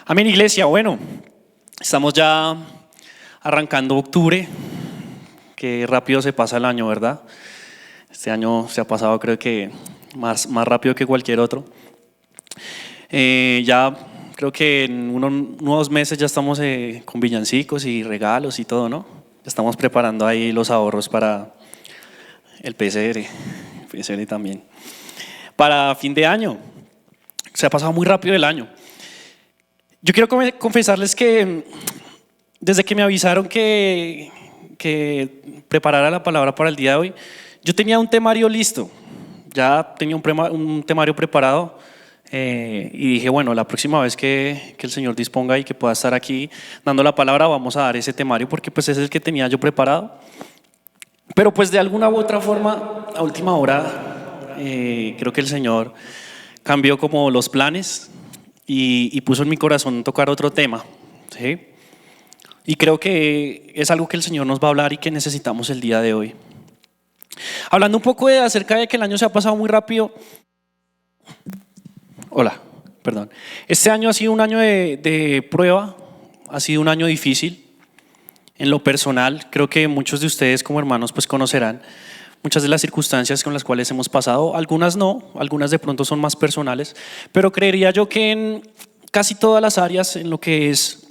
Amén, iglesia. Bueno, estamos ya arrancando octubre. Qué rápido se pasa el año, ¿verdad? Este año se ha pasado, creo que más rápido que cualquier otro. Ya creo que en unos meses ya estamos con villancicos y regalos y todo, ¿no? Ya estamos preparando ahí los ahorros para el PCR también. Para fin de año. Se ha pasado muy rápido el año. Yo quiero confesarles que desde que me avisaron que preparara la palabra para el día de hoy, yo tenía un temario listo, ya tenía un temario preparado y dije, bueno, la próxima vez que el Señor disponga y que pueda estar aquí dando la palabra, vamos a dar ese temario porque pues es el que tenía yo preparado. Pero pues de alguna u otra forma, a última hora, creo que el Señor cambió como los planes y puso en mi corazón tocar otro tema, ¿sí? Y creo que es algo que el Señor nos va a hablar y que necesitamos el día de hoy. Hablando un poco acerca de que el año se ha pasado muy rápido. Este año ha sido un año de prueba, ha sido un año difícil. En lo personal, creo que muchos de ustedes como hermanos pues conocerán muchas de las circunstancias con las cuales hemos pasado. Algunas no, algunas de pronto son más personales, pero creería yo que en casi todas las áreas, en lo que es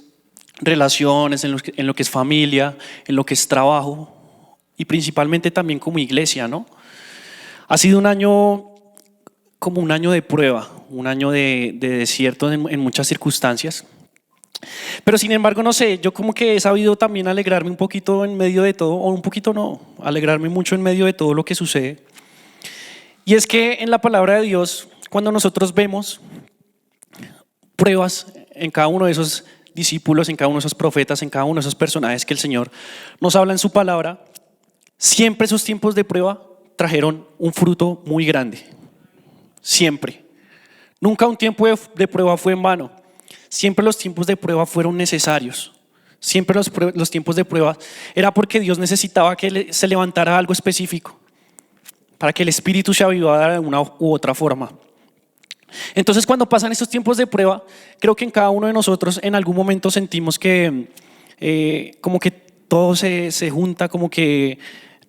relaciones, en lo que es familia, en lo que es trabajo y principalmente también como iglesia, ¿no? Ha sido un año como un año de prueba, un año de desierto en muchas circunstancias. Pero sin embargo, no sé, yo como que he sabido también alegrarme un poquito en medio de todo, o un poquito no, alegrarme mucho en medio de todo lo que sucede. Y es que en la palabra de Dios, cuando nosotros vemos pruebas en cada uno de esos discípulos, en cada uno de esos profetas, en cada uno de esos personajes que el Señor nos habla en su palabra, siempre esos tiempos de prueba trajeron un fruto muy grande. Siempre. Nunca un tiempo de prueba fue en vano. Siempre los tiempos de prueba fueron necesarios. Siempre los tiempos de prueba era porque Dios necesitaba que se levantara algo específico para que el espíritu se avivara de una u otra forma. Entonces, cuando pasan estos tiempos de prueba, creo que en cada uno de nosotros en algún momento sentimos que como que todo se junta, como que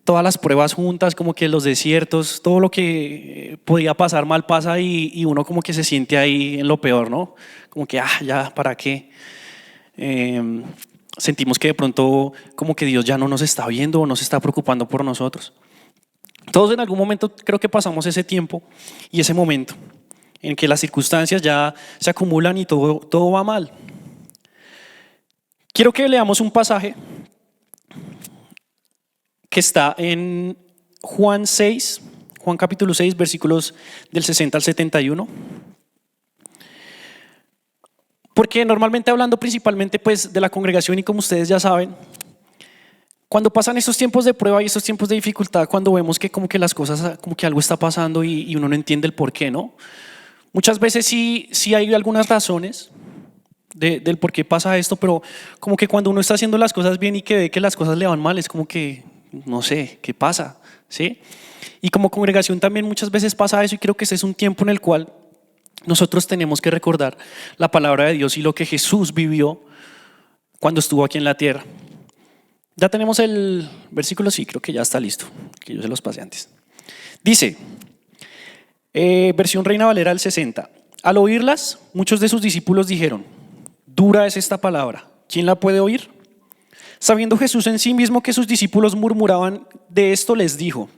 todas las pruebas juntas, como que los desiertos, todo lo que podía pasar mal pasa y uno como que se siente ahí en lo peor, ¿no? Como que, ya, ¿para qué? Sentimos que de pronto como que Dios ya no nos está viendo o no se está preocupando por nosotros. Todos en algún momento creo que pasamos ese tiempo y ese momento en que las circunstancias ya se acumulan y todo va mal. Quiero que leamos un pasaje que está en Juan capítulo 6, versículos del 60 al 71. Porque normalmente hablando principalmente pues de la congregación y como ustedes ya saben, cuando pasan estos tiempos de prueba y estos tiempos de dificultad, cuando vemos que como que las cosas, como que algo está pasando y uno no entiende el por qué, ¿no? Muchas veces sí hay algunas razones del por qué pasa esto, pero como que cuando uno está haciendo las cosas bien y que ve que las cosas le van mal, es como que no sé, ¿qué pasa? ¿Sí? Y como congregación también muchas veces pasa eso y creo que ese es un tiempo en el cual nosotros tenemos que recordar la palabra de Dios y lo que Jesús vivió cuando estuvo aquí en la tierra. Ya tenemos el versículo, sí, creo que ya está listo, que yo se los pasé antes. Dice, versión Reina Valera del 60, al oírlas, muchos de sus discípulos dijeron, dura es esta palabra, ¿quién la puede oír? Sabiendo Jesús en sí mismo que sus discípulos murmuraban de esto, les dijo,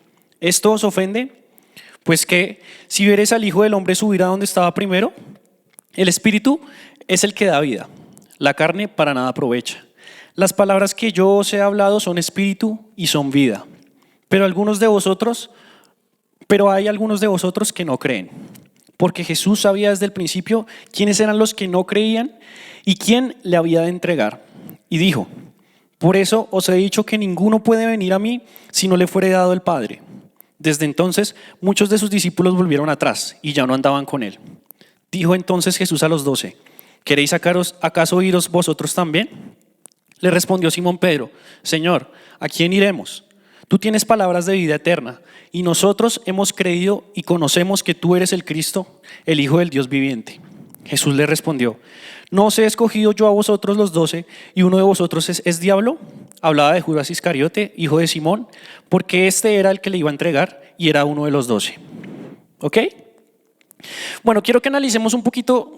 ¿esto os ofende? Pues que si vieres al Hijo del Hombre subir a donde estaba primero, el Espíritu es el que da vida, la carne para nada aprovecha. Las palabras que yo os he hablado son espíritu y son vida, pero hay algunos de vosotros que no creen. Porque Jesús sabía desde el principio quiénes eran los que no creían y quién le había de entregar. Y dijo, por eso os he dicho que ninguno puede venir a mí si no le fuere dado el Padre. Desde entonces muchos de sus discípulos volvieron atrás y ya no andaban con él. Dijo entonces Jesús a los 12, ¿queréis acaso iros vosotros también? Le respondió Simón Pedro, Señor, ¿a quién iremos? Tú tienes palabras de vida eterna y nosotros hemos creído y conocemos que tú eres el Cristo, el Hijo del Dios viviente. Jesús le respondió: ¿no os he escogido yo a vosotros los 12 y uno de vosotros es diablo? Hablaba de Judas Iscariote, hijo de Simón, porque este era el que le iba a entregar y era uno de los 12. ¿Ok? Bueno, quiero que analicemos un poquito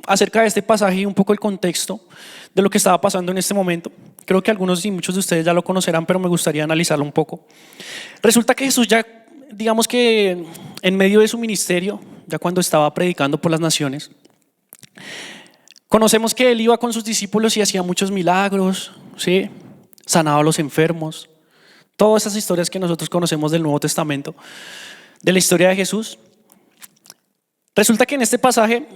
acerca de este pasaje y un poco el contexto de lo que estaba pasando en este momento. Creo que algunos y muchos de ustedes ya lo conocerán, pero me gustaría analizarlo un poco. Resulta que Jesús ya, digamos que en medio de su ministerio, ya cuando estaba predicando por las naciones, conocemos que él iba con sus discípulos y hacía muchos milagros, ¿sí? Sanaba a los enfermos, todas esas historias que nosotros conocemos del Nuevo Testamento, de la historia de Jesús. Resulta que en este pasaje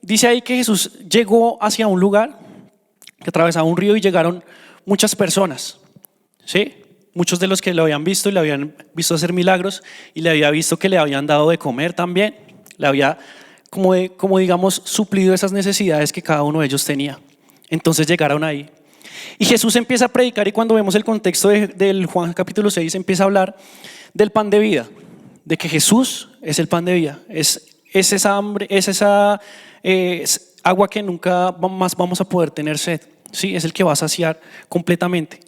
dice ahí que Jesús llegó hacia un lugar, que atravesaba un río y llegaron muchas personas, ¿sí? Muchos de los que lo habían visto y le habían visto hacer milagros y le había visto que le habían dado de comer también, le había como digamos suplido esas necesidades que cada uno de ellos tenía. Entonces llegaron ahí y Jesús empieza a predicar, y cuando vemos el contexto del Juan capítulo 6 empieza a hablar del pan de vida, de que Jesús es el pan de vida, es esa hambre, es esa agua que nunca más vamos a poder tener sed, ¿sí? Es el que va a saciar completamente.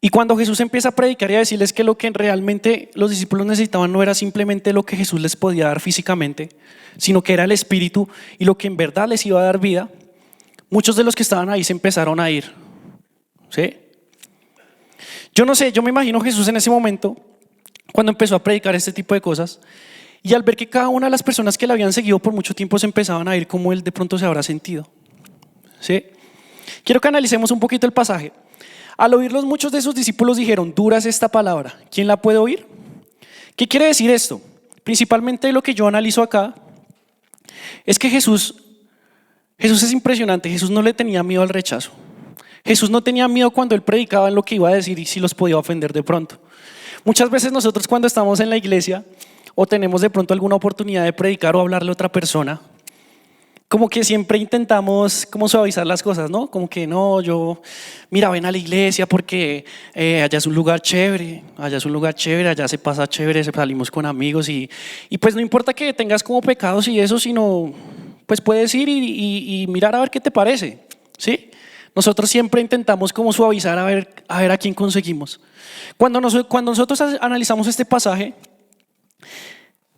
Y cuando Jesús empieza a predicar y a decirles que lo que realmente los discípulos necesitaban no era simplemente lo que Jesús les podía dar físicamente, sino que era el Espíritu y lo que en verdad les iba a dar vida, muchos de los que estaban ahí se empezaron a ir, ¿sí? Yo no sé, yo me imagino a Jesús en ese momento, cuando empezó a predicar este tipo de cosas, y al ver que cada una de las personas que le habían seguido por mucho tiempo se empezaban a ir, como él de pronto se habrá sentido, ¿sí? Quiero que analicemos un poquito el pasaje. Al oírlos, muchos de sus discípulos dijeron: dura es esta palabra, ¿quién la puede oír? ¿Qué quiere decir esto? Principalmente lo que yo analizo acá es que Jesús es impresionante. Jesús no le tenía miedo al rechazo. Jesús no tenía miedo cuando él predicaba en lo que iba a decir y si los podía ofender de pronto. Muchas veces nosotros cuando estamos en la iglesia o tenemos de pronto alguna oportunidad de predicar o hablarle a otra persona, como que siempre intentamos como suavizar las cosas, ¿no? Como que no, mira, ven a la iglesia porque allá es un lugar chévere, allá se pasa chévere, salimos con amigos y pues no importa que tengas como pecados y eso, sino pues puedes ir y mirar a ver qué te parece, ¿sí? Nosotros siempre intentamos como suavizar a ver a quién conseguimos. Cuando nosotros analizamos este pasaje,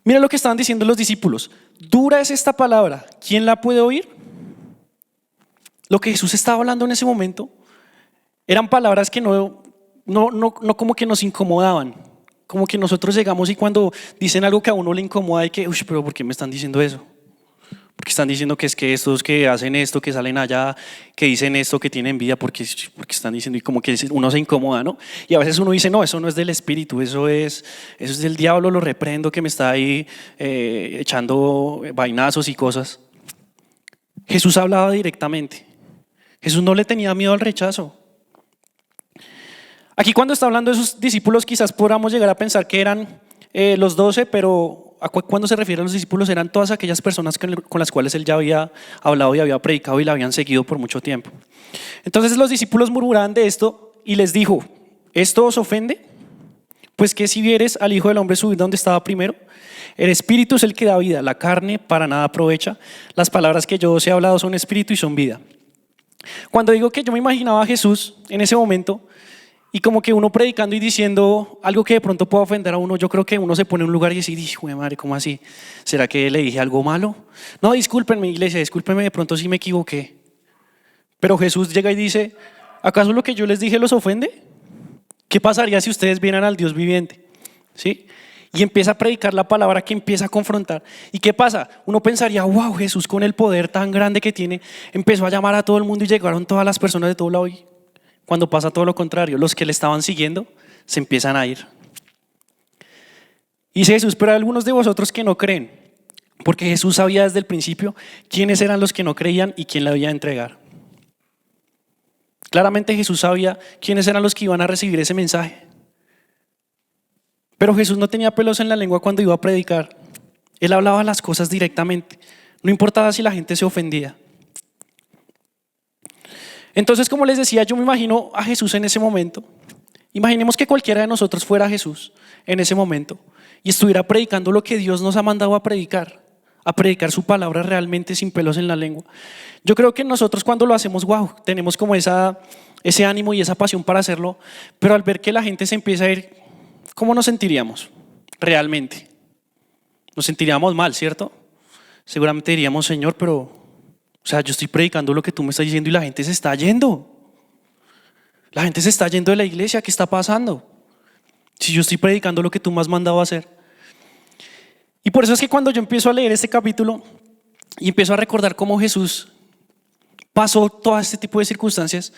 mira lo que estaban diciendo los discípulos: dura es esta palabra, ¿quién la puede oír? Lo que Jesús estaba hablando en ese momento eran palabras que no como que nos incomodaban, como que nosotros llegamos y cuando dicen algo que a uno le incomoda y que, uy, pero ¿por qué me están diciendo eso? Porque están diciendo que es que estos que hacen esto, que salen allá, que dicen esto, que tienen envidia, porque están diciendo, y como que uno se incomoda, ¿no? Y a veces uno dice: no, eso no es del Espíritu, eso es del diablo, lo reprendo que me está ahí echando vainazos y cosas. Jesús hablaba directamente. Jesús no le tenía miedo al rechazo. Aquí cuando está hablando de sus discípulos quizás podamos llegar a pensar que eran los 12, pero cuando se refiere a los discípulos eran todas aquellas personas con las cuales él ya había hablado y había predicado y la habían seguido por mucho tiempo. Entonces los discípulos murmuraban de esto y les dijo: ¿esto os ofende? Pues que si vieres al Hijo del Hombre subir donde estaba primero, el Espíritu es el que da vida, la carne para nada aprovecha. Las palabras que yo os he hablado son espíritu y son vida. Cuando digo que yo me imaginaba a Jesús en ese momento y como que uno predicando y diciendo algo que de pronto pueda ofender a uno, yo creo que uno se pone en un lugar y dice: hijo de madre, ¿cómo así? ¿Será que le dije algo malo? No, discúlpenme, iglesia, discúlpenme, de pronto sí me equivoqué. Pero Jesús llega y dice: ¿acaso lo que yo les dije los ofende? ¿Qué pasaría si ustedes vieran al Dios viviente? ¿Sí? Y empieza a predicar la palabra que empieza a confrontar. ¿Y qué pasa? Uno pensaría: wow, Jesús con el poder tan grande que tiene empezó a llamar a todo el mundo y llegaron todas las personas de todo lado. Cuando pasa todo lo contrario, los que le estaban siguiendo se empiezan a ir. Y dice Jesús: pero hay algunos de vosotros que no creen, porque Jesús sabía desde el principio quiénes eran los que no creían y quién le había de entregar. Claramente Jesús sabía quiénes eran los que iban a recibir ese mensaje. Pero Jesús no tenía pelos en la lengua cuando iba a predicar. Él hablaba las cosas directamente, no importaba si la gente se ofendía. Entonces, como les decía, yo me imagino a Jesús en ese momento. Imaginemos que cualquiera de nosotros fuera Jesús en ese momento y estuviera predicando lo que Dios nos ha mandado a predicar a predicar su palabra realmente sin pelos en la lengua. Yo creo que nosotros cuando lo hacemos, wow, tenemos como ese ánimo y esa pasión para hacerlo, pero al ver que la gente se empieza a ir, ¿cómo nos sentiríamos realmente? Nos sentiríamos mal, ¿cierto? Seguramente diríamos, Señor, pero, o sea, yo estoy predicando lo que tú me estás diciendo y la gente se está yendo. La gente se está yendo de la iglesia, ¿qué está pasando? Si yo estoy predicando lo que tú me has mandado a hacer. Y por eso es que cuando yo empiezo a leer este capítulo y empiezo a recordar cómo Jesús pasó todo este tipo de circunstancias,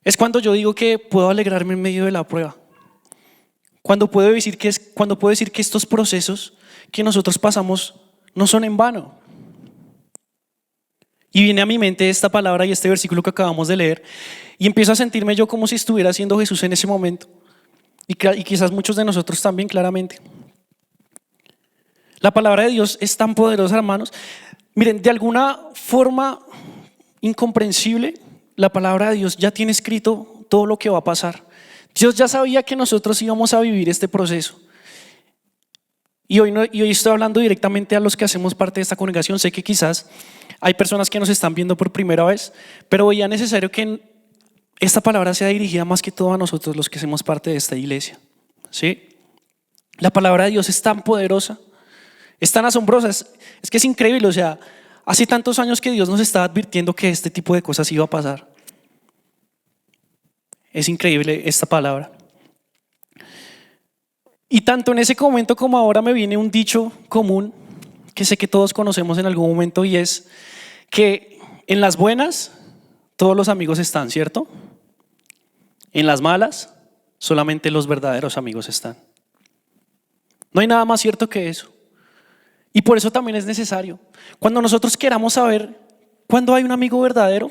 es cuando yo digo que puedo alegrarme en medio de la prueba. Cuando puedo decir que estos procesos que nosotros pasamos no son en vano. Y viene a mi mente esta palabra y este versículo que acabamos de leer y empiezo a sentirme yo como si estuviera siendo Jesús en ese momento. Y quizás muchos de nosotros también, claramente. La palabra de Dios es tan poderosa, hermanos. Miren, de alguna forma incomprensible, la palabra de Dios ya tiene escrito todo lo que va a pasar. Dios ya sabía que nosotros íbamos a vivir este proceso. Y hoy estoy hablando directamente a los que hacemos parte de esta congregación. Sé que quizás hay personas que nos están viendo por primera vez, pero hoy es necesario que esta palabra sea dirigida más que todo a nosotros los que hacemos parte de esta iglesia. ¿Sí? La palabra de Dios es tan poderosa, es tan asombrosa, es que es increíble. O sea, hace tantos años que Dios nos está advirtiendo que este tipo de cosas iba a pasar. Es increíble esta palabra. Y tanto en ese momento como ahora me viene un dicho común que sé que todos conocemos en algún momento, y es que en las buenas todos los amigos están, ¿cierto? En las malas solamente los verdaderos amigos están. No hay nada más cierto que eso. Y por eso también es necesario, cuando nosotros queramos saber cuándo hay un amigo verdadero,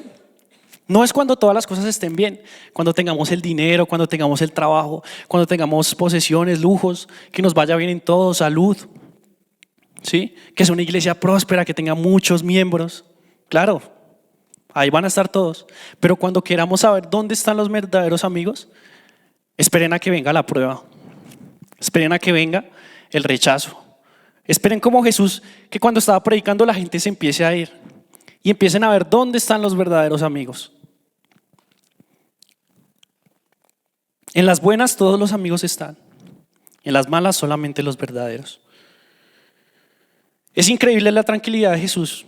no es cuando todas las cosas estén bien, cuando tengamos el dinero, cuando tengamos el trabajo, cuando tengamos posesiones, lujos, que nos vaya bien en todo, salud, ¿sí? Que sea una iglesia próspera, que tenga muchos miembros. Claro, ahí van a estar todos. Pero cuando queramos saber dónde están los verdaderos amigos, esperen a que venga la prueba. Esperen a que venga el rechazo. Esperen como Jesús, que cuando estaba predicando la gente se empiece a ir y empiecen a ver dónde están los verdaderos amigos. En las buenas todos los amigos están, en las malas solamente los verdaderos. Es increíble la tranquilidad de Jesús.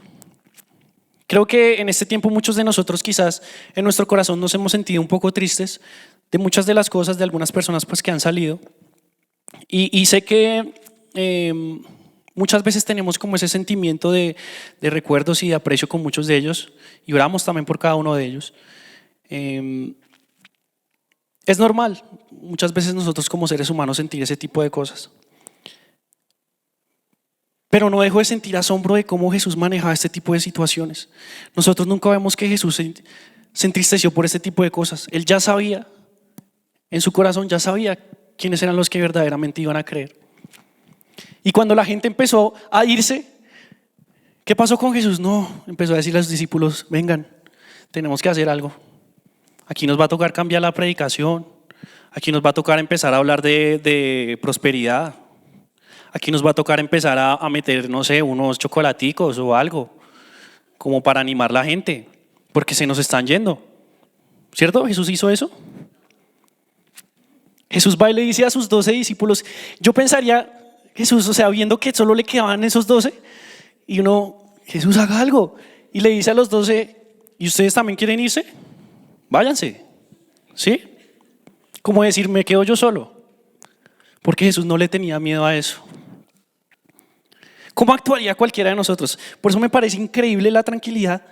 Creo que en este tiempo muchos de nosotros quizás en nuestro corazón nos hemos sentido un poco tristes de muchas de las cosas de algunas personas pues que han salido. Y sé que muchas veces tenemos como ese sentimiento de recuerdos y de aprecio con muchos de ellos y oramos también por cada uno de ellos. Es normal muchas veces nosotros como seres humanos sentir ese tipo de cosas. Pero no dejo de sentir asombro de cómo Jesús manejaba este tipo de situaciones. Nosotros nunca vemos que Jesús se entristeció por este tipo de cosas. Él ya sabía, en su corazón ya sabía quiénes eran los que verdaderamente iban a creer. Y cuando la gente empezó a irse, ¿qué pasó con Jesús? No, empezó a decir a sus discípulos, vengan, tenemos que hacer algo. Aquí nos va a tocar cambiar la predicación. Aquí nos va a tocar empezar a hablar de prosperidad. Aquí nos va a tocar empezar a meter, no sé, unos chocolaticos o algo, como para animar a la gente, porque se nos están yendo. ¿Cierto? ¿Jesús hizo eso? Jesús va y le dice a sus 12 discípulos, yo pensaría, Jesús, o sea, viendo que solo le quedaban esos 12, y Jesús, haga algo. Y le dice a los 12, ¿y ustedes también quieren irse? Váyanse. ¿Sí? Como decir, me quedo yo solo. Porque Jesús no le tenía miedo a eso. ¿Cómo actuaría cualquiera de nosotros? Por eso me parece increíble la tranquilidad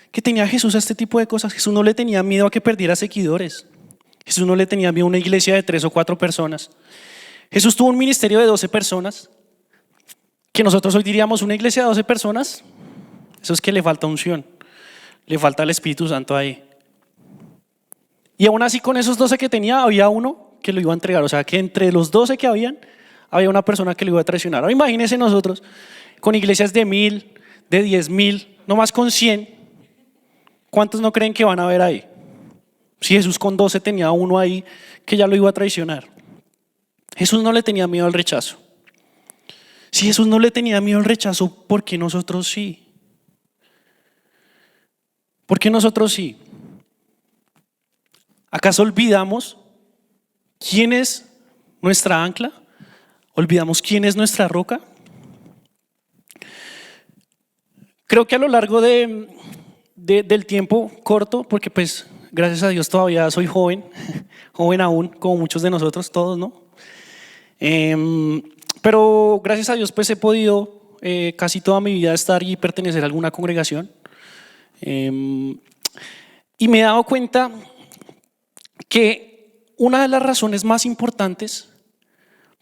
que tenía Jesús a este tipo de cosas. Jesús no le tenía miedo a que perdiera seguidores. Jesús no le tenía miedo a una iglesia de 3 o 4 personas. Jesús tuvo un ministerio de 12 personas, que nosotros hoy diríamos una iglesia de 12 personas. Eso es que le falta unción, le falta el Espíritu Santo ahí. Y aún así con esos 12 que tenía, había uno que lo iba a entregar. O sea que entre los 12 que había una persona que lo iba a traicionar. Ahora imagínense nosotros con iglesias de 1000, de 10,000, no más con 100. ¿Cuántos no creen que van a haber ahí? Si Jesús con 12 tenía uno ahí que ya lo iba a traicionar. Jesús no le tenía miedo al rechazo. Si Jesús no le tenía miedo al rechazo, ¿por qué nosotros sí? ¿Por qué nosotros sí? ¿Acaso olvidamos quién es nuestra ancla? ¿Olvidamos quién es nuestra roca? Creo que a lo largo del tiempo corto, porque pues gracias a Dios todavía soy joven, joven aún, como muchos de nosotros, todos, ¿no? Pero gracias a Dios pues he podido casi toda mi vida estar y pertenecer a alguna congregación. Y me he dado cuenta que una de las razones más importantes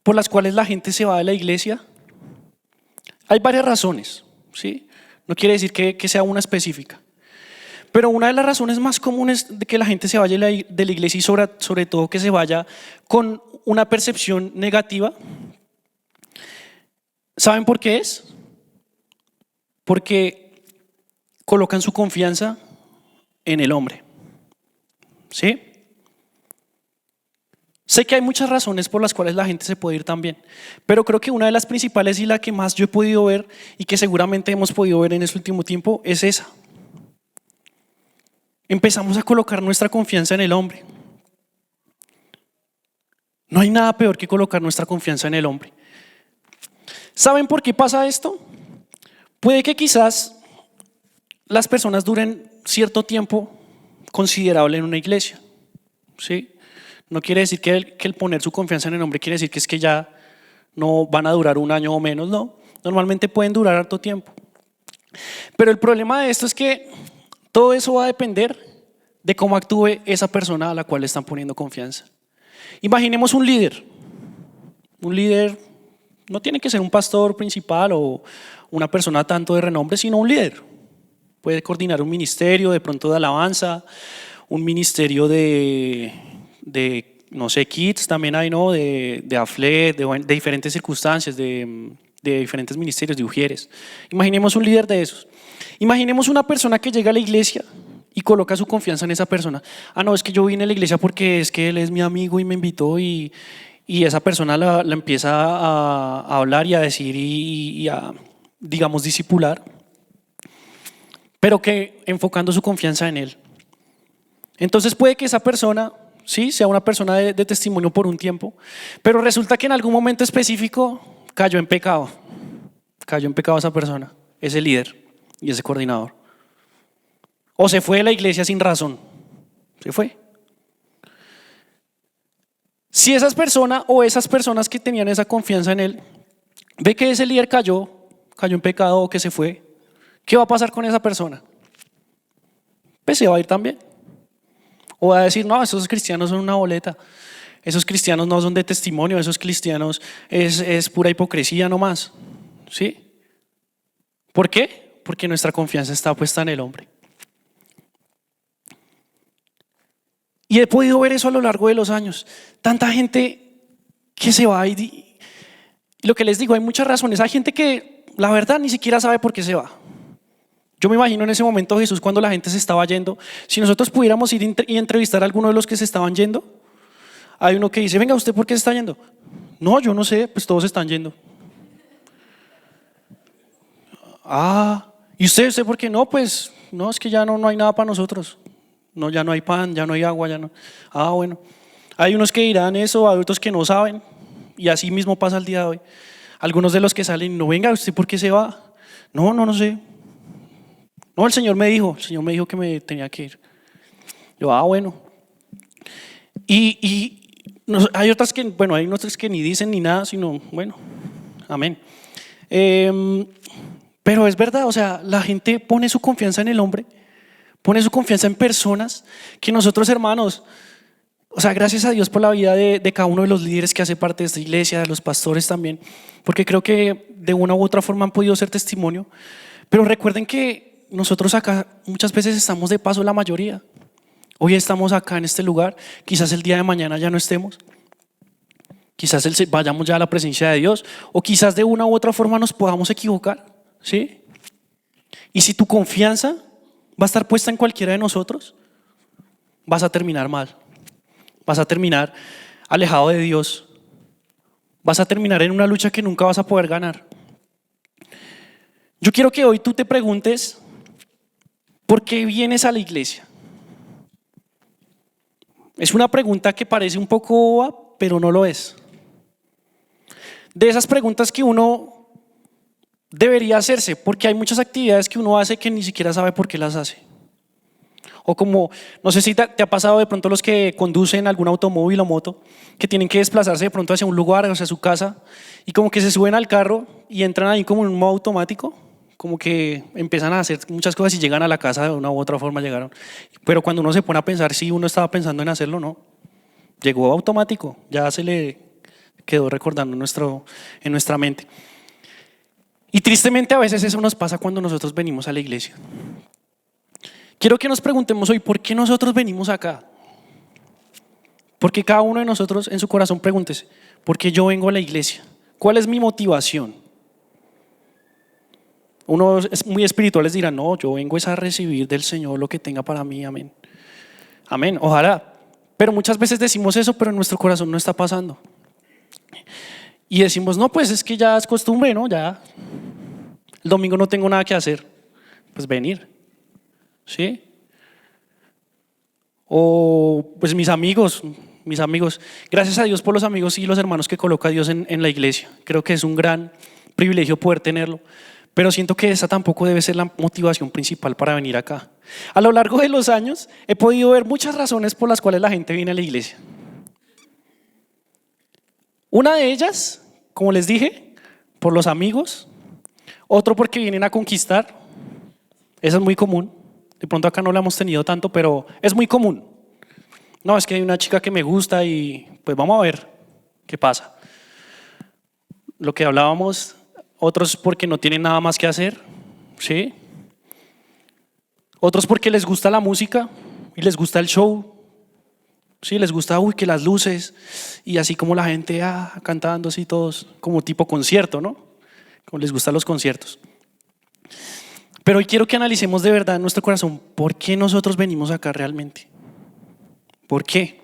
por las cuales la gente se va de la iglesia, hay varias razones, ¿sí? No quiere decir que sea una específica. Pero una de las razones más comunes de que la gente se vaya de la iglesia y sobre todo que se vaya con una percepción negativa, ¿saben por qué es? Porque colocan su confianza en el hombre, ¿sí? Sé que hay muchas razones por las cuales la gente se puede ir también, pero creo que una de las principales y la que más yo he podido ver y que seguramente hemos podido ver en este último tiempo es esa. Empezamos a colocar nuestra confianza en el hombre. No hay nada peor que colocar nuestra confianza en el hombre. ¿Saben por qué pasa esto? Puede que quizás las personas duren cierto tiempo considerable en una iglesia, ¿sí? No quiere decir que el poner su confianza en el hombre quiere decir que es que ya no van a durar un año o menos, no. Normalmente pueden durar harto tiempo. Pero el problema de esto es que todo eso va a depender de cómo actúe esa persona a la cual le están poniendo confianza. Imaginemos un líder. Un líder no tiene que ser un pastor principal o una persona tanto de renombre, sino un líder. Puede coordinar un ministerio de pronto de alabanza, un ministerio de no sé, kids también hay, ¿no? De AFLED, de diferentes circunstancias, de diferentes ministerios, de ujieres. Imaginemos un líder de esos. Imaginemos una persona que llega a la iglesia y coloca su confianza en esa persona. Ah, no, es que yo vine a la iglesia porque es que él es mi amigo y me invitó y esa persona la empieza a hablar y a decir y a, digamos, discipular, pero que enfocando su confianza en él. Entonces puede que esa persona, sí, sea una persona de testimonio por un tiempo, pero resulta que en algún momento específico cayó en pecado esa persona, ese líder y ese coordinador. O se fue de la iglesia sin razón, se fue. Si esas personas o esas personas que tenían esa confianza en él, ve que ese líder cayó en pecado o que se fue, ¿qué va a pasar con esa persona? Pues se va a ir también. O va a decir, no, esos cristianos son una boleta, esos cristianos no son de testimonio, esos cristianos es pura hipocresía nomás, ¿sí? ¿Por qué? Porque nuestra confianza está puesta en el hombre. Y he podido ver eso a lo largo de los años. Tanta gente que se va y lo que les digo, hay muchas razones. Hay gente que la verdad ni siquiera sabe por qué se va. Yo me imagino en ese momento Jesús cuando la gente se estaba yendo. Si nosotros pudiéramos ir y entrevistar a alguno de los que se estaban yendo, hay uno que dice, venga, ¿usted por qué se está yendo? No, yo no sé, pues todos se están yendo. Ah, ¿y usted por qué no? Pues no, es que ya no hay nada para nosotros. No, ya no hay pan, ya no hay agua, ya no. Ah, bueno. Hay unos que dirán eso, hay otros que no saben. Y así mismo pasa el día de hoy. Algunos de los que salen, no, venga, ¿usted por qué se va? No sé. No, el Señor me dijo que me tenía que ir. Yo, bueno. Hay otras que, bueno, hay otras que ni dicen ni nada, sino, bueno, amén. Pero es verdad, o sea, la gente pone su confianza en el hombre, pone su confianza en personas que nosotros, hermanos, o sea, gracias a Dios por la vida de cada uno de los líderes que hace parte de esta iglesia, de los pastores también, porque creo que de una u otra forma han podido ser testimonio. Pero recuerden que nosotros acá muchas veces estamos de paso, la mayoría. Hoy estamos acá en este lugar, quizás el día de mañana ya no estemos. Quizás vayamos ya a la presencia de Dios, o quizás de una u otra forma nos podamos equivocar, ¿sí? Y si tu confianza va a estar puesta en cualquiera de nosotros, vas a terminar mal. Vas a terminar alejado de Dios. Vas a terminar en una lucha que nunca vas a poder ganar. Yo quiero que hoy tú te preguntes, ¿por qué vienes a la iglesia? Es una pregunta que parece un poco boba, pero no lo es. De esas preguntas que uno debería hacerse, porque hay muchas actividades que uno hace que ni siquiera sabe por qué las hace. O como, no sé si te ha pasado de pronto los que conducen algún automóvil o moto, que tienen que desplazarse de pronto hacia un lugar, o sea, su casa, y como que se suben al carro y entran ahí como en un modo automático, como que empiezan a hacer muchas cosas y llegan a la casa de una u otra forma llegaron. Pero cuando uno se pone a pensar si uno estaba pensando en hacerlo, no. Llegó automático, ya se le quedó recordando en nuestra mente. Y tristemente a veces eso nos pasa cuando nosotros venimos a la iglesia. Quiero que nos preguntemos hoy, ¿por qué nosotros venimos acá? Porque cada uno de nosotros en su corazón pregúntese, ¿por qué yo vengo a la iglesia? ¿Cuál es mi motivación? Uno es muy espiritual, les dirá, no, yo vengo es a recibir del Señor lo que tenga para mí, amén. Amén, ojalá. Pero muchas veces decimos eso, pero en nuestro corazón no está pasando. Y decimos, no, pues es que ya es costumbre, ¿no? Ya el domingo no tengo nada que hacer, pues venir, ¿sí? O pues mis amigos, gracias a Dios por los amigos y los hermanos que coloca Dios en la iglesia. Creo que es un gran privilegio poder tenerlo, pero siento que esa tampoco debe ser la motivación principal para venir acá. A lo largo de los años he podido ver muchas razones por las cuales la gente viene a la iglesia. Una de ellas, como les dije, por los amigos, otro porque vienen a conquistar, eso es muy común. De pronto acá no la hemos tenido tanto, pero es muy común. No, es que hay una chica que me gusta y pues vamos a ver qué pasa. Lo que hablábamos, otros porque no tienen nada más que hacer, ¿sí? Otros porque les gusta la música y les gusta el show, ¿sí? Les gusta, que las luces y así como la gente cantando así todos, como tipo concierto, ¿no? Como les gustan los conciertos. Pero hoy quiero que analicemos de verdad en nuestro corazón por qué nosotros venimos acá realmente. ¿Por qué?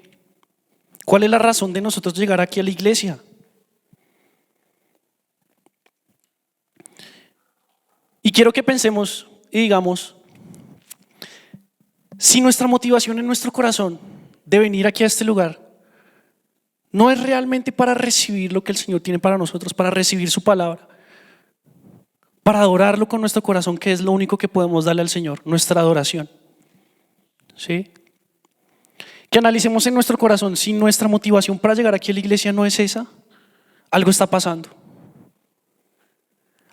¿Cuál es la razón de nosotros llegar aquí a la iglesia? Y quiero que pensemos y digamos, si nuestra motivación en nuestro corazón de venir aquí a este lugar no es realmente para recibir lo que el Señor tiene para nosotros, para recibir su palabra, para adorarlo con nuestro corazón, que es lo único que podemos darle al Señor, nuestra adoración. ¿Sí? Que analicemos en nuestro corazón si nuestra motivación para llegar aquí a la iglesia no es esa, algo está pasando.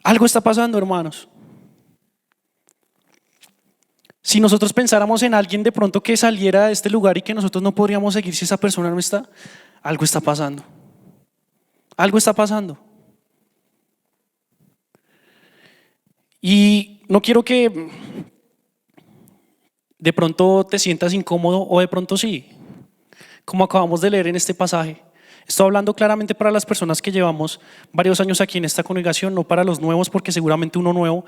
Algo está pasando, hermanos. Si nosotros pensáramos en alguien de pronto que saliera de este lugar y que nosotros no podríamos seguir si esa persona no está, algo está pasando. Algo está pasando. Y no quiero que de pronto te sientas incómodo o de pronto sí, como acabamos de leer en este pasaje. Estoy hablando claramente para las personas que llevamos varios años aquí en esta congregación, no para los nuevos, porque seguramente uno nuevo,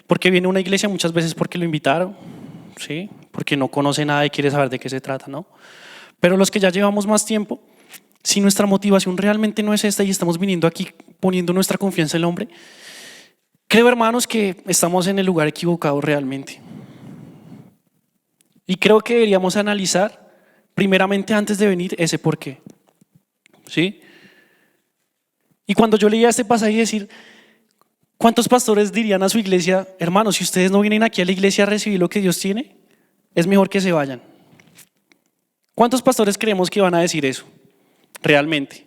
porque viene a una iglesia muchas veces porque lo invitaron, ¿sí? Porque no conoce nada y quiere saber de qué se trata, ¿no? Pero los que ya llevamos más tiempo, si nuestra motivación realmente no es esta y estamos viniendo aquí poniendo nuestra confianza en el hombre, creo, hermanos, que estamos en el lugar equivocado realmente. Y creo que deberíamos analizar primeramente antes de venir ese por qué. ¿Sí? Y cuando yo leía este pasaje decir, ¿cuántos pastores dirían a su iglesia, hermanos, si ustedes no vienen aquí a la iglesia a recibir lo que Dios tiene, es mejor que se vayan? ¿Cuántos pastores creemos que van a decir eso realmente?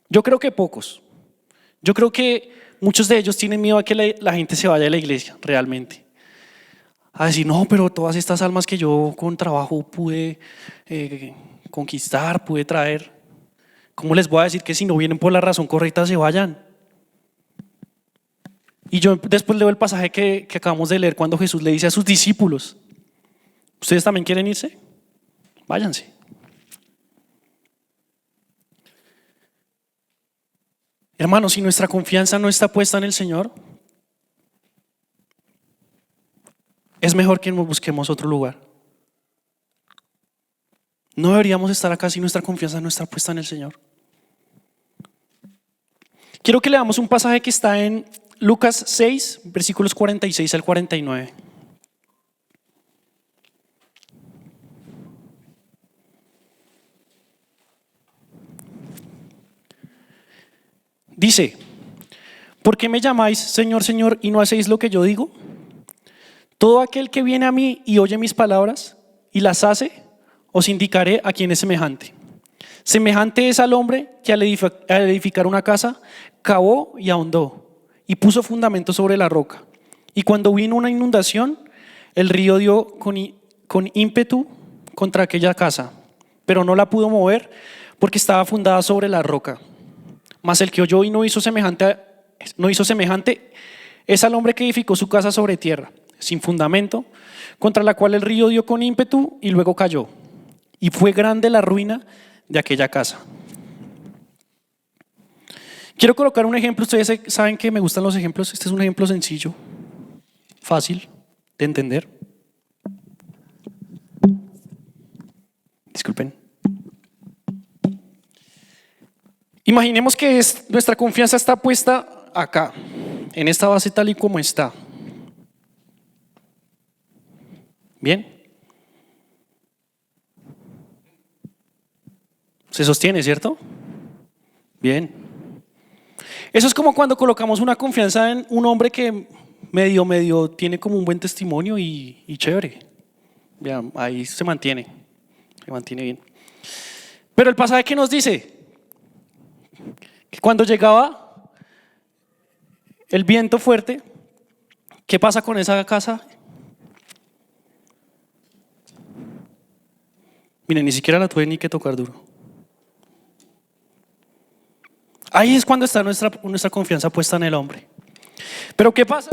Yo creo que pocos. Yo creo que muchos de ellos tienen miedo a que la gente se vaya de la iglesia realmente. A decir, no, pero todas estas almas que yo con trabajo pude conquistar, pude traer, ¿cómo les voy a decir que si no vienen por la razón correcta se vayan? Y yo después leo el pasaje que acabamos de leer cuando Jesús le dice a sus discípulos, ¿ustedes también quieren irse? Váyanse. Hermanos, si nuestra confianza no está puesta en el Señor, es mejor que nos busquemos otro lugar. No deberíamos estar acá si nuestra confianza no está puesta en el Señor. Quiero que leamos un pasaje que está en Lucas 6, versículos 46 al 49. Dice: ¿por qué me llamáis Señor, Señor, y no hacéis lo que yo digo? Todo aquel que viene a mí y oye mis palabras y las hace, os indicaré a quién es semejante. Semejante es al hombre que al edificar una casa, cavó y ahondó, y puso fundamento sobre la roca. Y cuando vino una inundación, el río dio con ímpetu contra aquella casa, pero no la pudo mover porque estaba fundada sobre la roca. Mas el que oyó y no hizo semejante es al hombre que edificó su casa sobre tierra, sin fundamento, contra la cual el río dio con ímpetu y luego cayó. Y fue grande la ruina de aquella casa. Quiero colocar un ejemplo. Ustedes saben que me gustan los ejemplos. Este es un ejemplo sencillo, fácil de entender. Disculpen. Imaginemos que nuestra confianza está puesta acá, en esta base tal y como está. ¿Bien? Se sostiene, ¿cierto? Bien. Eso es como cuando colocamos una confianza en un hombre que medio tiene como un buen testimonio y chévere. Vean, ahí se mantiene bien. Pero el pasaje que nos dice que cuando llegaba el viento fuerte, ¿qué pasa con esa casa? Miren, ni siquiera la tuve ni que tocar duro. Ahí es cuando está nuestra confianza puesta en el hombre. Pero ¿qué pasa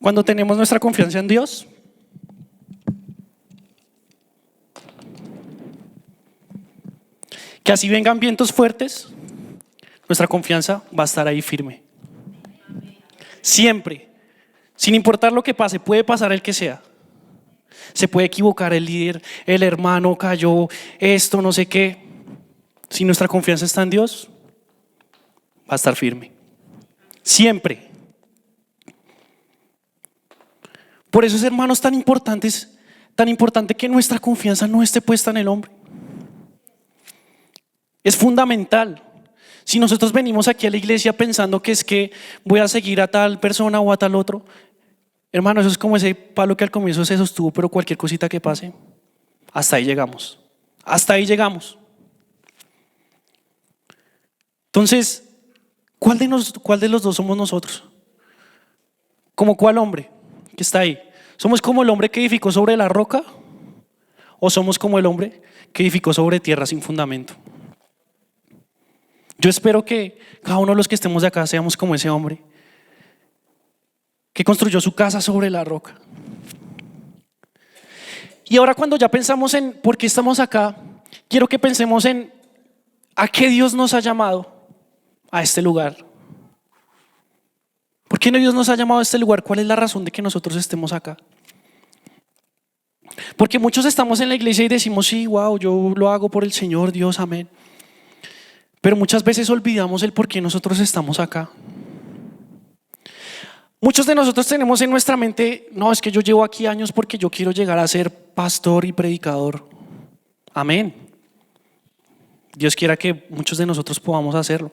cuando tenemos nuestra confianza en Dios? Que así vengan vientos fuertes, nuestra confianza va a estar ahí firme. Siempre, sin importar lo que pase, puede pasar el que sea. Se puede equivocar el líder, el hermano cayó, esto, no sé qué. Si nuestra confianza está en Dios, va a estar firme. Siempre. Por eso es, hermanos, tan importante que nuestra confianza no esté puesta en el hombre. Es fundamental. Si nosotros venimos aquí a la iglesia pensando que es que voy a seguir a tal persona o a tal otro, hermano, eso es como ese palo que al comienzo se sostuvo, pero cualquier cosita que pase, hasta ahí llegamos. Hasta ahí llegamos. Entonces, ¿cuál de los dos somos nosotros? ¿Como cuál hombre que está ahí? ¿Somos como el hombre que edificó sobre la roca? ¿O somos como el hombre que edificó sobre tierra sin fundamento? Yo espero que cada uno de los que estemos de acá seamos como ese hombre que construyó su casa sobre la roca. Y ahora, cuando ya pensamos en por qué estamos acá, quiero que pensemos en a qué Dios nos ha llamado a este lugar. ¿Por qué Dios nos ha llamado a este lugar? ¿Cuál es la razón de que nosotros estemos acá? Porque muchos estamos en la iglesia y decimos, sí, wow, yo lo hago por el Señor, Dios, amén. Pero muchas veces olvidamos el por qué nosotros estamos acá. Muchos de nosotros tenemos en nuestra mente, no, es que yo llevo aquí años porque yo quiero llegar a ser pastor y predicador. Amén. Dios quiera que muchos de nosotros podamos hacerlo.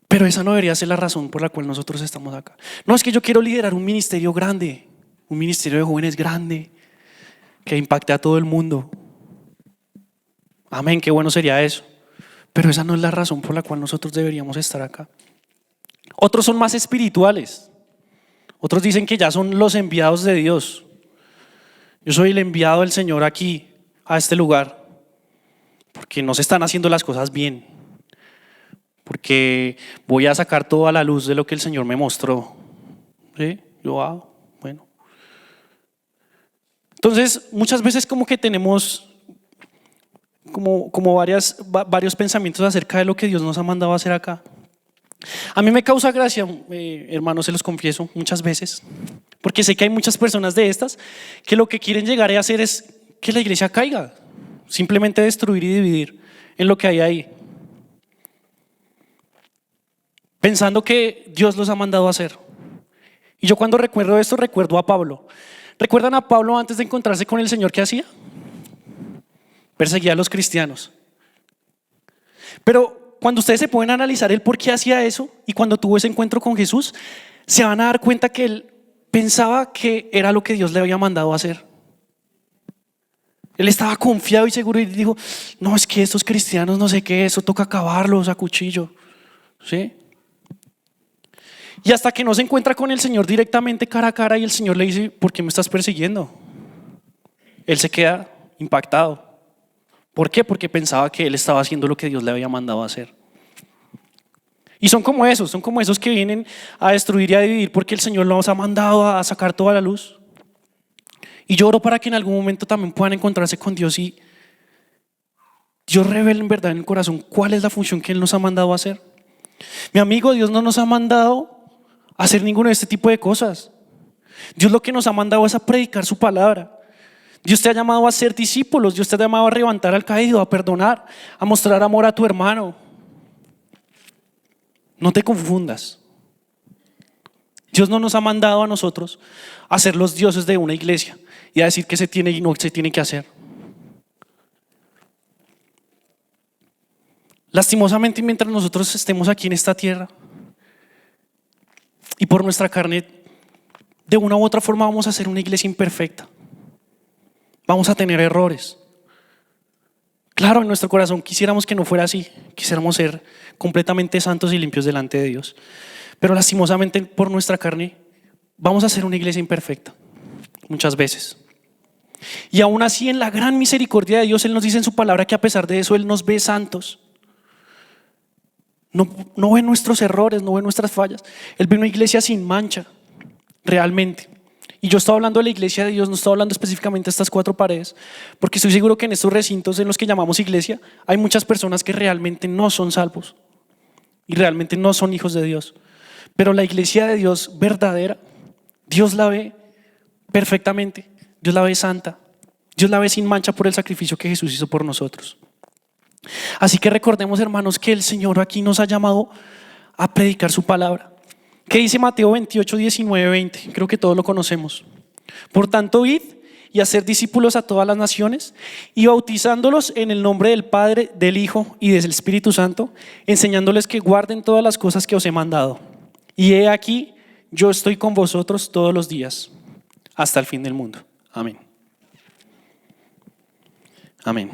Pero esa no debería ser la razón por la cual nosotros estamos acá. No, es que yo quiero liderar un ministerio grande, un ministerio de jóvenes grande, que impacte a todo el mundo. Amén, qué bueno sería eso. Pero esa no es la razón por la cual nosotros deberíamos estar acá. Otros son más espirituales. Otros dicen que ya son los enviados de Dios. Yo soy el enviado del Señor aquí, a este lugar, porque no se están haciendo las cosas bien. Porque voy a sacar toda la luz de lo que el Señor me mostró. ¿Sí? Yo, bueno. Entonces, muchas veces como que tenemos como varios pensamientos acerca de lo que Dios nos ha mandado a hacer acá. A mí me causa gracia, hermanos, se los confieso muchas veces, porque sé que hay muchas personas de estas que lo que quieren llegar a hacer es que la iglesia caiga, simplemente destruir y dividir en lo que hay ahí. pensando que Dios los ha mandado a hacer. Y yo cuando recuerdo esto, recuerdo a Pablo. ¿Recuerdan a Pablo antes de encontrarse con el Señor qué hacía? Perseguía a los cristianos. Pero cuando ustedes se pueden analizar el por qué hacía eso y cuando tuvo ese encuentro con Jesús, se van a dar cuenta que él pensaba que era lo que Dios le había mandado a hacer. Él estaba confiado y seguro y dijo, no, es que estos cristianos no sé qué, eso toca acabarlos a cuchillo. ¿Sí? Y hasta que no se encuentra con el Señor directamente cara a cara y el Señor le dice, ¿por qué me estás persiguiendo? Él se queda impactado. ¿Por qué? Porque pensaba que él estaba haciendo lo que Dios le había mandado a hacer. Y son como esos que vienen a destruir y a dividir porque el Señor los ha mandado a sacar toda la luz. Y yo oro para que en algún momento también puedan encontrarse con Dios y Dios revele en verdad en el corazón cuál es la función que Él nos ha mandado a hacer. Mi amigo, Dios no nos ha mandado a hacer ninguno de este tipo de cosas. Dios lo que nos ha mandado es a predicar su palabra. Dios te ha llamado a ser discípulos, Dios te ha llamado a levantar al caído, a perdonar, a mostrar amor a tu hermano. No te confundas. Dios no nos ha mandado a nosotros a ser los dioses de una iglesia y a decir qué se tiene y no se tiene que hacer. Lastimosamente, mientras nosotros estemos aquí en esta tierra y por nuestra carne, de una u otra forma vamos a ser una iglesia imperfecta. Vamos a tener errores. Claro, en nuestro corazón quisiéramos que no fuera así, quisiéramos ser completamente santos y limpios delante de Dios. Pero lastimosamente por nuestra carne vamos a ser una iglesia imperfecta, muchas veces. Y aún así en la gran misericordia de Dios, Él nos dice en su palabra que a pesar de eso Él nos ve santos. No ve nuestros errores, no ve nuestras fallas. Él ve una iglesia sin mancha, realmente. Y yo estoy hablando de la iglesia de Dios, no estoy hablando específicamente de estas 4 paredes, porque estoy seguro que en estos recintos en los que llamamos iglesia hay muchas personas que realmente no son salvos y realmente no son hijos de Dios. Pero la iglesia de Dios verdadera, Dios la ve perfectamente, Dios la ve santa, Dios la ve sin mancha por el sacrificio que Jesús hizo por nosotros. Así que recordemos, hermanos, que el Señor aquí nos ha llamado a predicar su palabra. ¿Qué dice Mateo 28, 19, 20? Creo que todos lo conocemos. Por tanto, id y hacer discípulos a todas las naciones y bautizándolos en el nombre del Padre, del Hijo y del Espíritu Santo, enseñándoles que guarden todas las cosas que os he mandado. Y he aquí, yo estoy con vosotros todos los días, hasta el fin del mundo. Amén. Amén.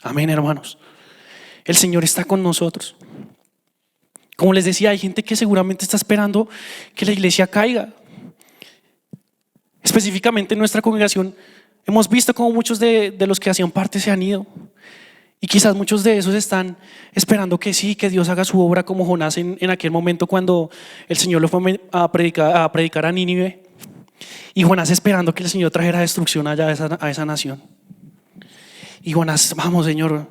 Amén, hermanos. El Señor está con nosotros. Como les decía, hay gente que seguramente está esperando que la iglesia caiga. Específicamente en nuestra congregación hemos visto cómo muchos de los que hacían parte se han ido. Y quizás muchos de esos están esperando que sí, que Dios haga su obra como Jonás en aquel momento cuando el Señor lo fue a predicar a Nínive. Y Jonás esperando que el Señor trajera destrucción allá a esa nación. Y Jonás, vamos Señor.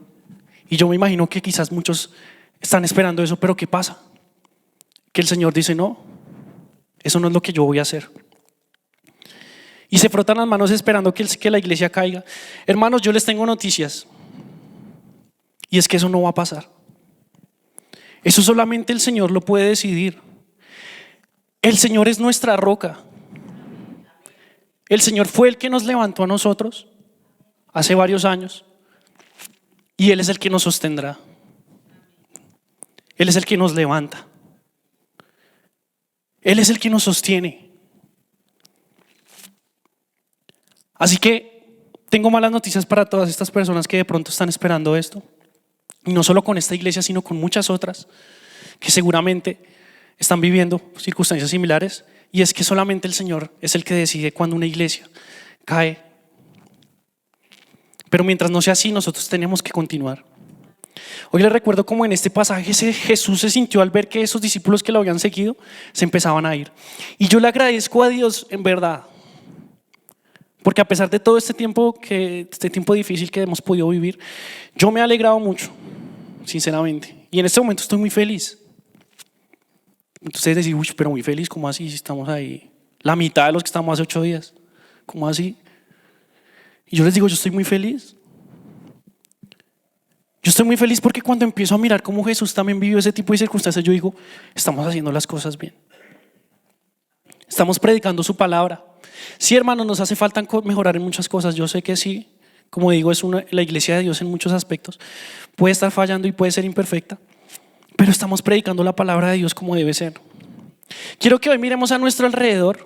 Y yo me imagino que quizás muchos están esperando eso, pero ¿qué pasa? Que el Señor dice, no, eso no es lo que yo voy a hacer. Y se frotan las manos esperando que la iglesia caiga. Hermanos, yo les tengo noticias. Y es que eso no va a pasar. Eso solamente el Señor lo puede decidir. El Señor es nuestra roca. El Señor fue el que nos levantó a nosotros hace varios años. Y Él es el que nos sostendrá. Él es el que nos levanta. Él es el que nos sostiene. Así que tengo malas noticias para todas estas personas que de pronto están esperando esto. Y no solo con esta iglesia, sino con muchas otras que seguramente están viviendo circunstancias similares. Y es que solamente el Señor es el que decide cuando una iglesia cae. Pero mientras no sea así, nosotros tenemos que continuar. Hoy les recuerdo cómo en este pasaje Jesús se sintió al ver que esos discípulos que lo habían seguido se empezaban a ir. Y yo le agradezco a Dios en verdad. Porque a pesar de todo este tiempo difícil que hemos podido vivir, yo me he alegrado mucho, sinceramente. Y en este momento estoy muy feliz. Entonces decir, uy, pero muy feliz, ¿cómo así? Si estamos ahí, la mitad de los que estamos hace 8 días, ¿cómo así? Y yo les digo, yo estoy muy feliz. Yo estoy muy feliz porque cuando empiezo a mirar cómo Jesús también vivió ese tipo de circunstancias, yo digo, estamos haciendo las cosas bien. Estamos predicando su palabra. Sí, hermanos, nos hace falta mejorar en muchas cosas. Yo sé que sí. Como digo, la iglesia de Dios en muchos aspectos puede estar fallando y puede ser imperfecta, pero estamos predicando la palabra de Dios como debe ser. Quiero que hoy miremos a nuestro alrededor.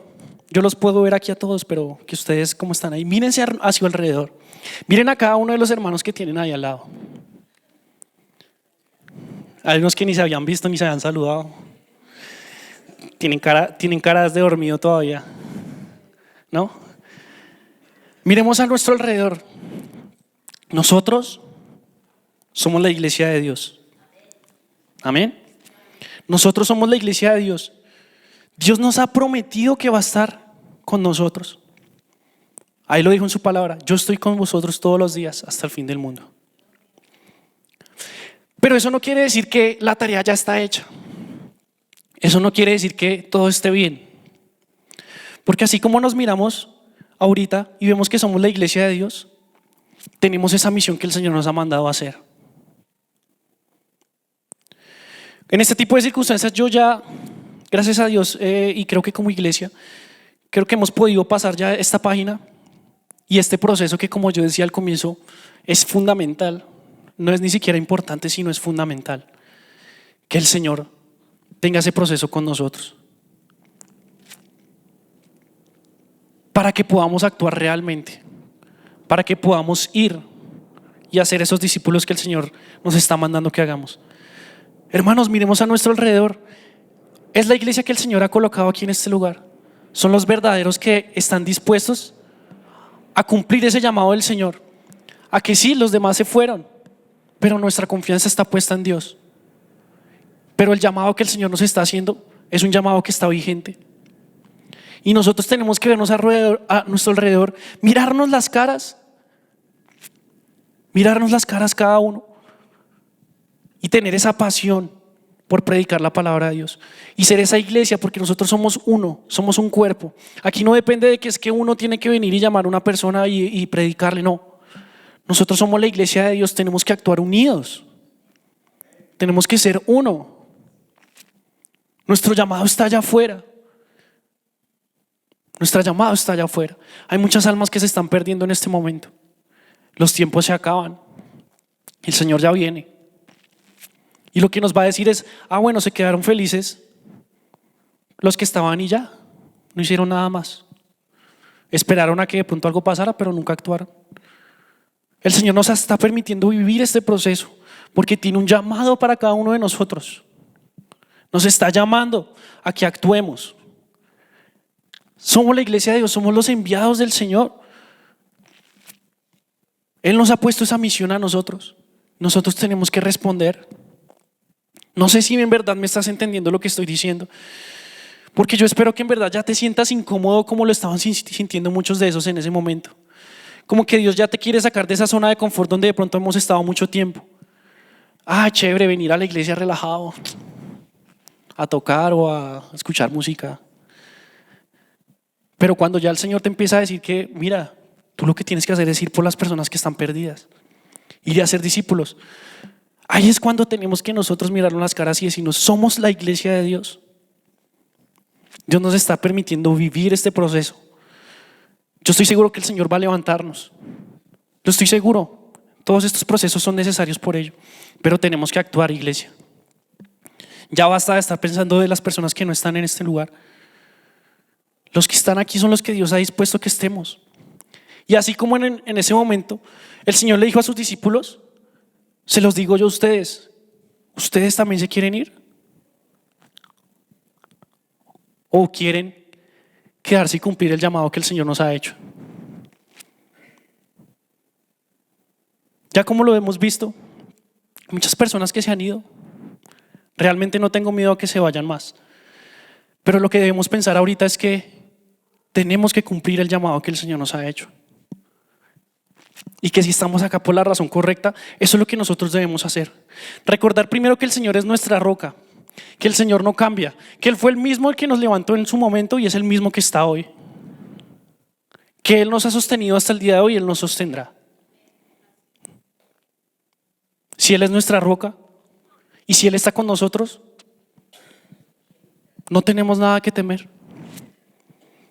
Yo los puedo ver aquí a todos, pero que ustedes como están ahí, mírense a su alrededor. Miren a cada uno de los hermanos que tienen ahí al lado. Hay unos que ni se habían visto ni se habían saludado. Tienen caras de dormido todavía, ¿no? Miremos a nuestro alrededor. Nosotros somos la iglesia de Dios. Amén. Nosotros somos la iglesia de Dios. Dios nos ha prometido que va a estar con nosotros. Ahí lo dijo en su palabra: yo estoy con vosotros todos los días hasta el fin del mundo. Pero eso no quiere decir que la tarea ya está hecha. Eso no quiere decir que todo esté bien. Porque así como nos miramos ahorita y vemos que somos la iglesia de Dios, tenemos esa misión que el Señor nos ha mandado a hacer. En este tipo de circunstancias yo ya, gracias a Dios, y creo que como iglesia, creo que hemos podido pasar ya esta página y este proceso que, como yo decía al comienzo, es fundamental. No es ni siquiera importante, sino es fundamental que el Señor tenga ese proceso con nosotros para que podamos actuar realmente, para que podamos ir y hacer esos discípulos que el Señor nos está mandando que hagamos. Hermanos, miremos a nuestro alrededor. Es la iglesia que el Señor ha colocado aquí en este lugar. Son los verdaderos que están dispuestos a cumplir ese llamado del Señor. A que sí, los demás se fueron, pero nuestra confianza está puesta en Dios. Pero el llamado que el Señor nos está haciendo es un llamado que está vigente. Y nosotros tenemos que vernos a nuestro alrededor, mirarnos las caras cada uno y tener esa pasión por predicar la palabra de Dios y ser esa iglesia, porque nosotros somos uno, somos un cuerpo. Aquí no depende de que es que uno tiene que venir y llamar a una persona y predicarle, no. Nosotros somos la iglesia de Dios, tenemos que actuar unidos, tenemos que ser uno. Nuestro llamado está allá afuera. Nuestro llamado está allá afuera. Hay muchas almas que se están perdiendo en este momento. Los tiempos se acaban. El Señor ya viene. Y lo que nos va a decir es: bueno, se quedaron felices los que estaban y ya. No hicieron nada más. Esperaron a que de pronto algo pasara, pero nunca actuaron. El Señor nos está permitiendo vivir este proceso porque tiene un llamado para cada uno de nosotros. Nos está llamando a que actuemos. Somos la iglesia de Dios, somos los enviados del Señor. Él nos ha puesto esa misión a nosotros. Nosotros tenemos que responder. No sé si en verdad me estás entendiendo lo que estoy diciendo, porque yo espero que en verdad ya te sientas incómodo como lo estaban sintiendo muchos de esos en ese momento. Como que Dios ya te quiere sacar de esa zona de confort donde de pronto hemos estado mucho tiempo. Chévere venir a la iglesia relajado, a tocar o a escuchar música. Pero cuando ya el Señor te empieza a decir que, mira, tú lo que tienes que hacer es ir por las personas que están perdidas, ir a ser discípulos. Ahí es cuando tenemos que nosotros mirarnos las caras y decirnos: somos la iglesia de Dios. Dios nos está permitiendo vivir este proceso. Yo estoy seguro que el Señor va a levantarnos. Lo estoy seguro. Todos estos procesos son necesarios por ello. Pero tenemos que actuar, iglesia. Ya basta de estar pensando de las personas que no están en este lugar. Los que están aquí son los que Dios ha dispuesto que estemos. Y así como en ese momento el Señor le dijo a sus discípulos: se los digo yo a ustedes, ¿ustedes también se quieren ir? ¿O quieren quedarse y cumplir el llamado que el Señor nos ha hecho? Ya como lo hemos visto, muchas personas que se han ido. Realmente no tengo miedo a que se vayan más. Pero lo que debemos pensar ahorita es que tenemos que cumplir el llamado que el Señor nos ha hecho. Y que si estamos acá por la razón correcta, eso es lo que nosotros debemos hacer. Recordar primero que el Señor es nuestra roca, que el Señor no cambia, que Él fue el mismo el que nos levantó en su momento y es el mismo que está hoy. Que Él nos ha sostenido hasta el día de hoy y Él nos sostendrá. si Él es nuestra roca y si Él está con nosotros, no tenemos nada que temer.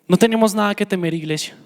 No tenemos nada que temer, iglesia.